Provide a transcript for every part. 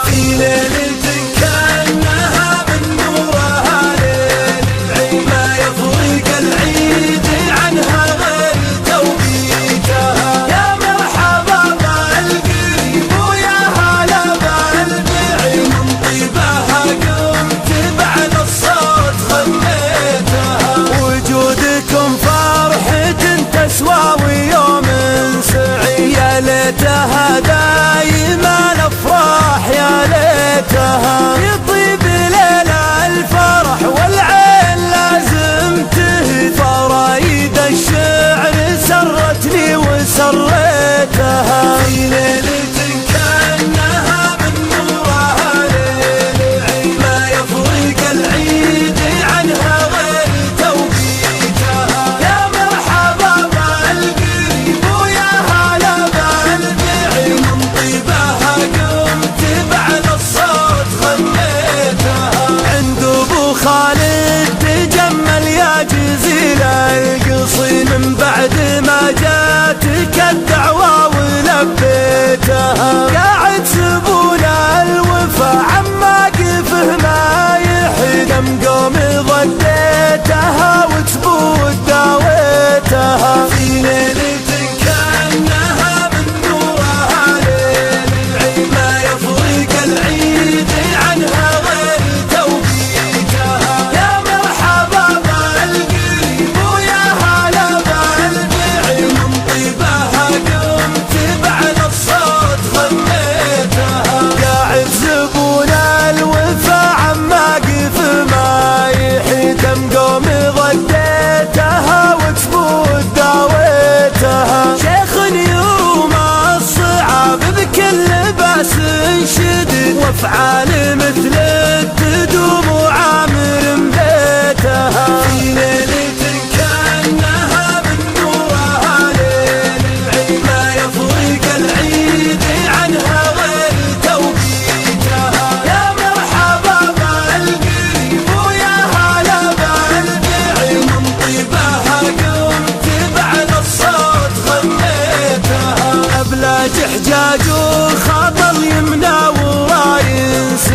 في ليلة كأنها من نورها ليل العيد ما يفرق العيد عنها غير توقيتها. يا مرحبا بالقريب ويا هلا بالبعيد من طيبها قمت بعد الصوت غنيتها. وجودكم فرحة تسوى ويوم سعي يا ليتها دايما الافراح يا ليتها. يطيب ليلة الفرح والعين لازم تهدى فرايد الشعر سرتني وسريتها. في ليلة كأنها من نورها ليل العيد ما يفرق العيد عنها غير توقيتها. يا مرحبا بالقريب ويا هلا بالبعيد من طيبها قمت بعد الصوت غنيتها. عند ابو خالد تجمل يا جزيل القصيد من بعد ما جاتك الدعوة ولبيتها. قاعد سبول الوفا عما قفه ما يحلم قومي ضديتها وتبود داويتها. في ليلة كأنها من نورها ليل العيد ما يفرق العيد عنها غير توقيتها. يا مرحبا بالقريب ويا هلا بالبعيد من طيبها قمت بعد الصوت غنيتها. قاعد زبون الوفا عما قف ما يحيدم قومي ضديتها وتفوت داويتها. شيخ يوم الصعاب بكل باس شدد وافعال مثل التدوم وعامر بيتها. في ليلة كأنها من نورها ليل العيد ما يفرق العيد عنها غير توقيتها. يا مرحبا بالقريب ويا هلا بالبعيد من طيبها قمت بعد الصوت غنيتها. أبلاج حجاج وخط اليمنى وراينس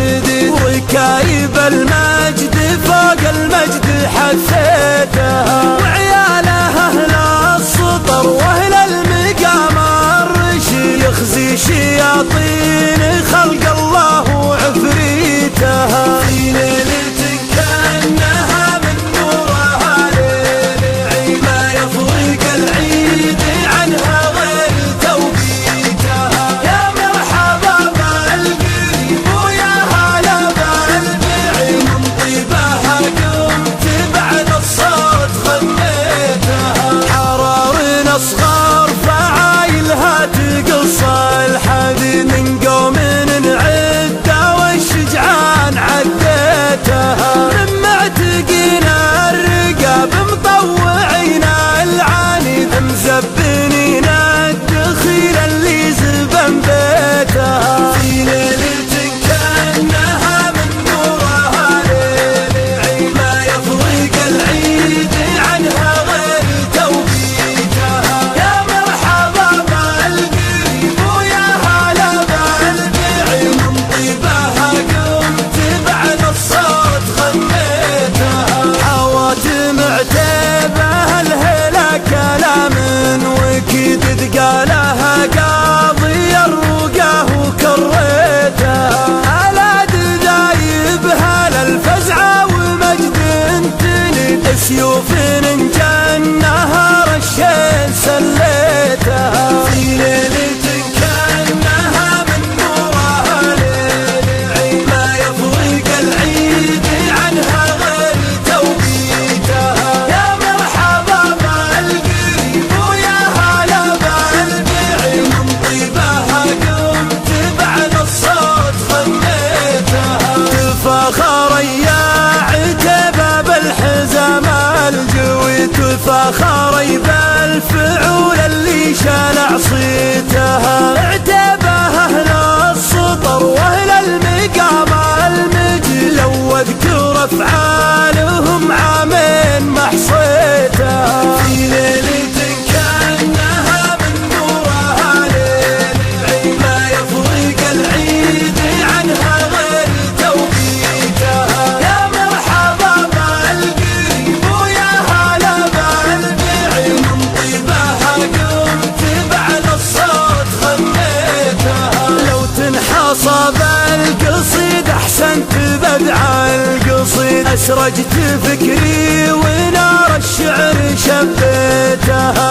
روجت فكري ونار الشعر شبيتها.